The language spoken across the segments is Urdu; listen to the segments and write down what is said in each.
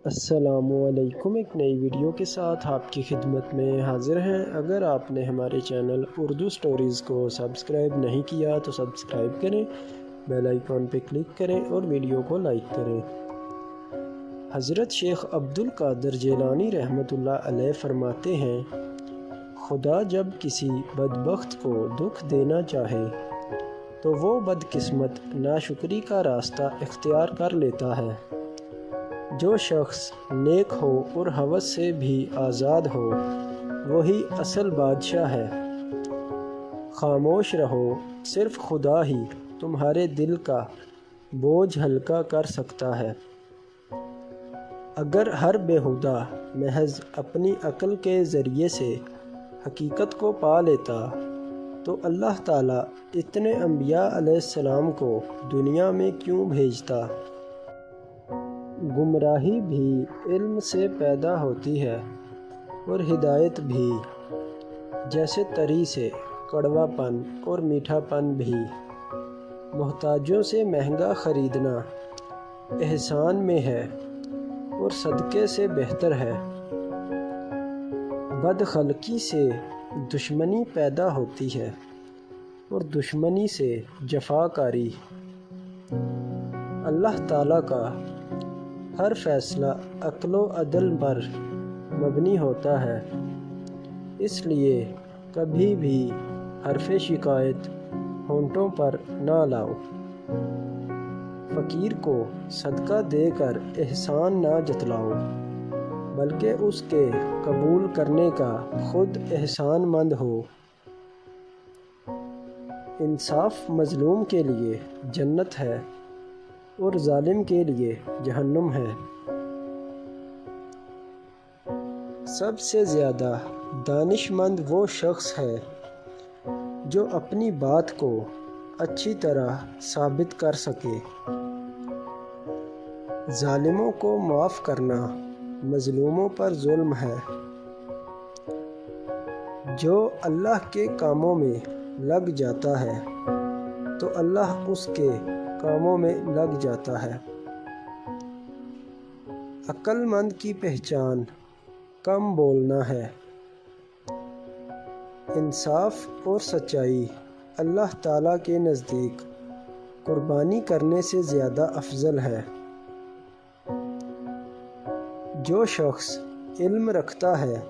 السلام علیکم، ایک نئی ویڈیو کے ساتھ آپ کی خدمت میں حاضر ہیں۔ اگر آپ نے ہمارے چینل اردو سٹوریز کو سبسکرائب نہیں کیا تو سبسکرائب کریں، بیل آئیکن پہ کلک کریں اور ویڈیو کو لائک کریں۔ حضرت شیخ عبد القادر جیلانی رحمۃ اللہ علیہ فرماتے ہیں، خدا جب کسی بدبخت کو دکھ دینا چاہے تو وہ بدقسمت ناشکری کا راستہ اختیار کر لیتا ہے۔ جو شخص نیک ہو اور ہوس سے بھی آزاد ہو وہی اصل بادشاہ ہے۔ خاموش رہو، صرف خدا ہی تمہارے دل کا بوجھ ہلکا کر سکتا ہے۔ اگر ہر بیہودہ محض اپنی عقل کے ذریعے سے حقیقت کو پا لیتا تو اللہ تعالیٰ اتنے انبیاء علیہ السلام کو دنیا میں کیوں بھیجتا؟ گمراہی بھی علم سے پیدا ہوتی ہے اور ہدایت بھی، جیسے تری سے کڑوا پن اور میٹھا پن بھی۔ محتاجوں سے مہنگا خریدنا احسان میں ہے اور صدقے سے بہتر ہے۔ بدخلقی سے دشمنی پیدا ہوتی ہے اور دشمنی سے جفاکاری۔ اللہ تعالیٰ کا ہر فیصلہ عقل و عدل پر مبنی ہوتا ہے، اس لیے کبھی بھی حرف شکایت ہونٹوں پر نہ لاؤ۔ فقیر کو صدقہ دے کر احسان نہ جتلاؤ، بلکہ اس کے قبول کرنے کا خود احسان مند ہو۔ انصاف مظلوم کے لیے جنت ہے اور ظالم کے لیے جہنم ہے۔ سب سے زیادہ دانش مند وہ شخص ہے جو اپنی بات کو اچھی طرح ثابت کر سکے۔ ظالموں کو معاف کرنا مظلوموں پر ظلم ہے۔ جو اللہ کے کاموں میں لگ جاتا ہے تو اللہ اس کے کاموں میں لگ جاتا ہے۔ عقل مند کی پہچان کم بولنا ہے۔ انصاف اور سچائی اللہ تعالیٰ کے نزدیک قربانی کرنے سے زیادہ افضل ہے۔ جو شخص علم رکھتا ہے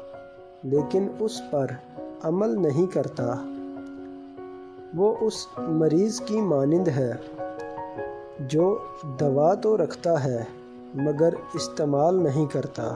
لیکن اس پر عمل نہیں کرتا وہ اس مریض کی مانند ہے جو دوا تو رکھتا ہے مگر استعمال نہیں کرتا۔